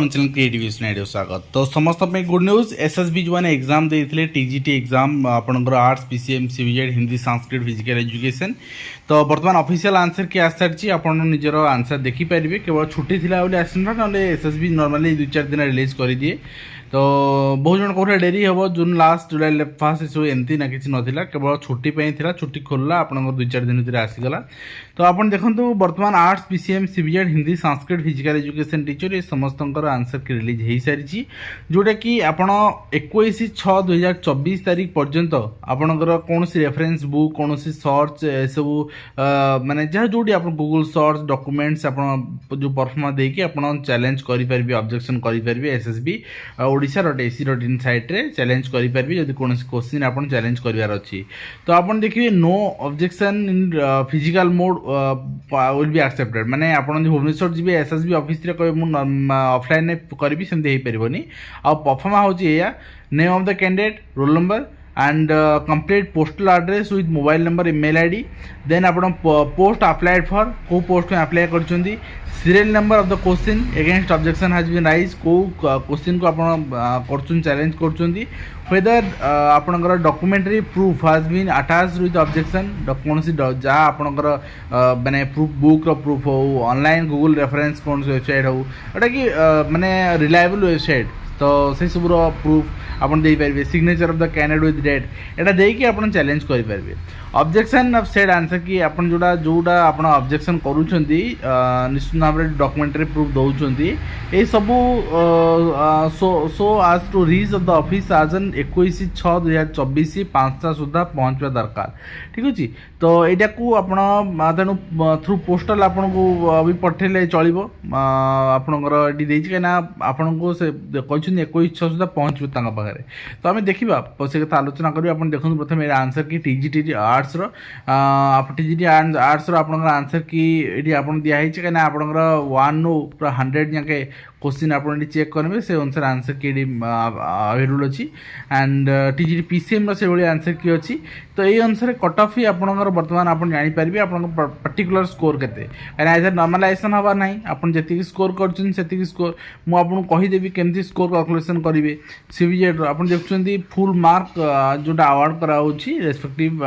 Channel creative idea स्वागत। तो समस्त गुड न्यूज एसएसबी जो मैंने एग्जाम देते टीजीटी एग्जाम आपंकर arts PCM CBZ Hindi Sanskrit physical education तो बर्तमान ऑफिशियल आंसर की आस सारी आप निजर आंसर देखिपारे केवल छुट्टी थी आसना ना एसएसबी नॉर्मली 2-4 दिन रिलीज कर दिए। तो बहुत जन कौन डेरी हम जून लास्ट जुलाई फास्ट सब एमती ना किसी नाला केवल छुट्टी था छुट्टी खोलला आप 2-4 दिन भितर आसीगला। तो आप देखो बर्तमान arts PCM CBZ Hindi Sanskrit physical education teacher ये समस्त आंसर की रिलीज हो सारी जोटा कि आप 21/6/2024 तारीख पर्यंत आपणकर कौन रेफरेन्स बुक कौन सर्च सब माने जहाँ जो आप गूगल सर्च डॉक्यूमेंट्स आप जो परफॉर्मा देकी आप चैलेंज करेंगे ऑब्जेक्शन करेंगे एसएसबी ओडिशा.ac.in साइट रे चैलेंज करेंगे जब कौन क्वेश्चन आप चैलेंज करार अच्छी। तो आप देखिए no objection in physical mode will be accepted माने आप भुवनेश्वर जी एसएसबी ऑफिस रे कहे ऑफलाइन करी सेमती हो पारनी। आ परफॉर्मा हूँ name of the candidate roll number and complete postal address with mobile number email id then आपण post applied for को post में apply करचंदी serial number of the question against objection has been raised को question को आपण करचुन challenge करचंदी whether आपणकर documentary proof has been attached with objection कौन सी जा आपणकर माने प्रूफ बुक रो प्रूफ हो ऑनलाइन गूगल रेफरेंस कौन सी वेबसाइट हो एटा कि माने रिलायबल वेबसाइट तो से सब प्रूफ आपन दे पारे signature of the candidate with date एटा देकी आपन चैलेंज करि पारबे। ऑब्जेक्शन ऑफ सेड आंसर कि आपन जोड़ा आपन ऑब्जेक्शन करूछंती निश्चित भाव में डॉक्यूमेंटरी प्रूफ दउछंती ए सब so as to reach of the office आज 21/6/2024 5टा सुधा पहुंचवा दरकार। ठीक अछि तो एटा को आपन तेनु थ्रू पोस्टल आपन को अभी पठेले चलिबो आपनकर एडी देछि केना आपन को से कहछन 21/6 सुधा पहुंचबो तांगा पाखरे। तो आमे देखिबा से कथा आलोचना करबी आपन देखन प्रथम ए आंसर की टीजीटी आर्ट्स रो आप टीजीटी आर्ट्स रो आपनकर आंसर की एडी आपन दिया हिच केना आपनकर 1 नो पूरा 100 जाके क्वेश्चन आप चेक करेंगे से अनुसार आंसर की अवेलेबल अच्छी एंड टीजीटी पीसीएम से भाई आंसर की अच्छी। तो ये अनुसार कट ऑफ ही आपंकर बर्तमान आप जानीपारे आप पर्टिकुलर स्कोर केते कहीं नॉर्मलाइजेशन हबार ना आप जी स्कोर कर स्कोर मुझे कहीदेवी केमती स्कोर कैलकुलेशन करेंगे सीबीजेड आप देखुं फुल मार्क जोटा अवार्ड कराऊँगी रेस्पेक्टिव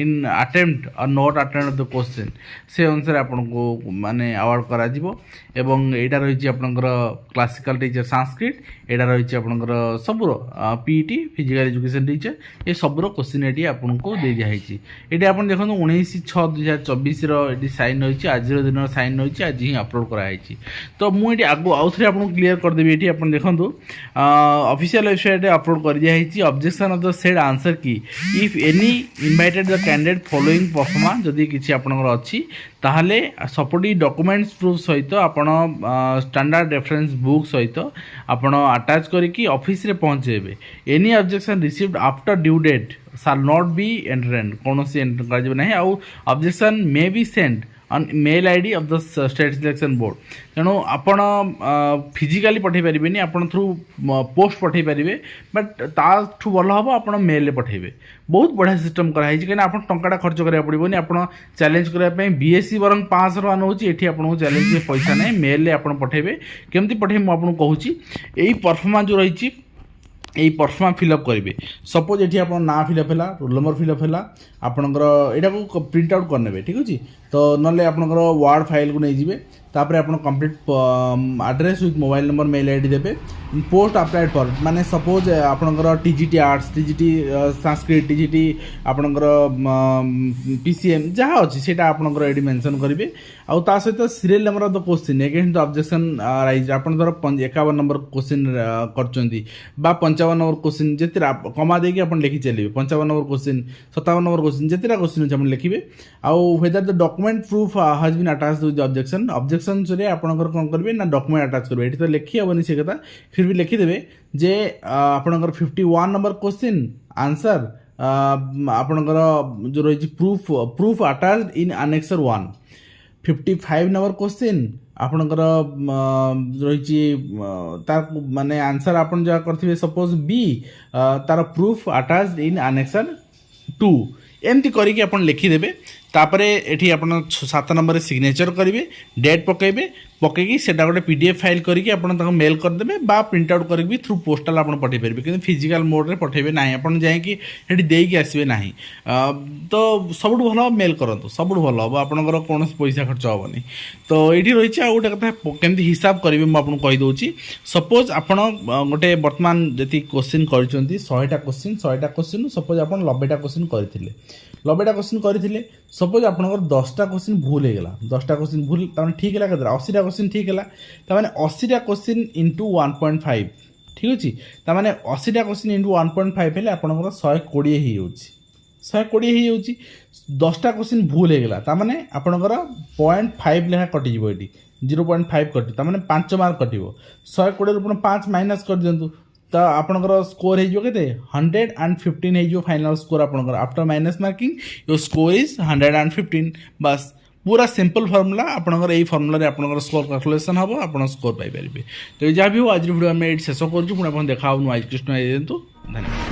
इन अटेम्प्ट और not attempt of the question से अनुसार आपको माने अवार्ड करा एवं एटा रही आपनकर क्लासिकल टीचर संस्कृत एटा रही आपनकर सबुर पीईटी फिजिकल एजुकेशन टीचर ये सबुर क्वेश्चन एटी आपको दे दिखाई ये आप देखो 19/6/2024 रो साइन रही आज दिन साइन रही आज ही अपलोड कराई। तो मुझे आगो आउ थे आपको क्लीयर करदेवी ये आप देखो ऑफिशियल वेबसाइट अपलोड कर दिखाई objection of the said answer key if any invited the candidate following performance जदि किसी आपनकर अच्छी ताहले सपोर्टिंग डॉक्यूमेंट्स प्रूफ सहित आपण स्टैंडर्ड रेफरेंस बुक सहित आपण अटैच करके ऑफिस रे पहुंचेबे। Any objection received after due date shall not be entered कौन सी एंटर कर ना आउ objection may be send on mail ID of the state selection board तेणु आपण फिजिकली पठे पारे आप थ्रू पोस्ट पठे पारे बट ताठू भल हम आप मेल पठेबे। बहुत बढ़िया सिस्टम कराई कहीं आप टाटा खर्च करा पड़ोनी आप चैलेंज करने बीएससी बरंग 500 टका नौची ये आपको चैलेंज पैसा नहीं मेल आप पठेबे केमती पठे मुझे कहूँ यही परफॉर्मेंस जो रही यही परफॉर्मा फिलअप करेंगे सपोज ये आप ना फिलअप है रोल नंबर फिलअप है आपणकर यहाँ को प्रिंट आउट करने ठीक अच्छे। तो ना आपणकर वर्ड फाइल को नहीं जाए तापर आप complete address with mobile number mail ID देवे पोस्ट अप्लाइड फॉर माने सपोज आपणकर TGT arts TGT Sanskrit TGT आपणकर पीसीएम जहाँ अच्छी से आपणकर ये मेंशन करेंगे आउ ता सहित serial number of the question against the objection rise आप धर 51 नंबर क्वेश्चन करचंदी बा 55 नंबर क्वेश्चन जिते कमा देकी आप लिखि चलिए 55 नंबर क्वेश्चन 57 नंबर क्वेश्चन जितना क्वेश्चन अच्छे आप लिखे आउ whether the document proof has been attached with the objection objection से आपणकर कौन करेंगे ना डॉक्यूमेंट अटैच करेंगे ये तो लिखी हेनी से कथा फिर भी लिखिदेवे जे आपणकर 51 नंबर क्वेश्चन आंसर आपणकर जो रही प्रूफ अटैच्ड इन अनेक्सर 1 55 नंबर क्वेश्चन आपणकर रही तार माने आंसर आपन जहाँ करथिबे सपोज बी तार प्रूफ अटैच्ड इन एनेक्सर 2 एमती करिके आपन लिखिदेबे तापरे एठी आपन 7 नंबर सिग्नेचर करेंगे डेट पकेबे पकईकि सेटा गोटे पीडीएफ फाइल करके आपन ताको मेल करदेबे बा प्रिंट आउट करके थ्रू पोस्टाल आपन पठे पारे कि फिजिकल मोड रे पठेबे नाही आपन जायकि हेठी देइकि आसीबे नाही तो सबुठ भल मेल करंतु सबुठ भल हम आपनकर कौन पैसा खर्च हेनी तो ये रही आ गोटे कथा केमती हिसाब करेंगे मुझे कही दूसरी सपोज आपन गोटे बर्तमान जी क्वेश्चन कर 100टा क्वेश्चन सपोज आप 90टा क्वेश्चन करते 90टा क्वेश्चन करते सपोज आपंकर 10टा क्वेश्चन भूल होगा 10टा क्वेश्चन भूल ठीक है 80टा क्वेश्चन ठीक है 80टा क्वेश्चन इंटू 1.5 ठीक अच्छे 80टा क्वेश्चन इंटू 1.5 हेल्ले आपंकर 120 हो 120 हो 10टा क्वेश्चन भूल होगा मैंने आपंकर 0.5 लेखा कटिज ये 0.5 कट 5 मार्क कटो 120 5 माइनस कर दिंतु तो आपंकर स्कोर हो 115 हो फाइनल स्कोर आपंकर after minus marking your score is 115 बस पूरा सिंपल फॉर्मूला आपंकर यही फॉर्मूला आपंकर स्कोर कैलकुलेशन हम आप स्कोर पाइपर तो जहाँ भी हो आज वीडियो आम शेष करूँ पुणी आप देखा आज कृष्ण दिंतु धन्यवाद।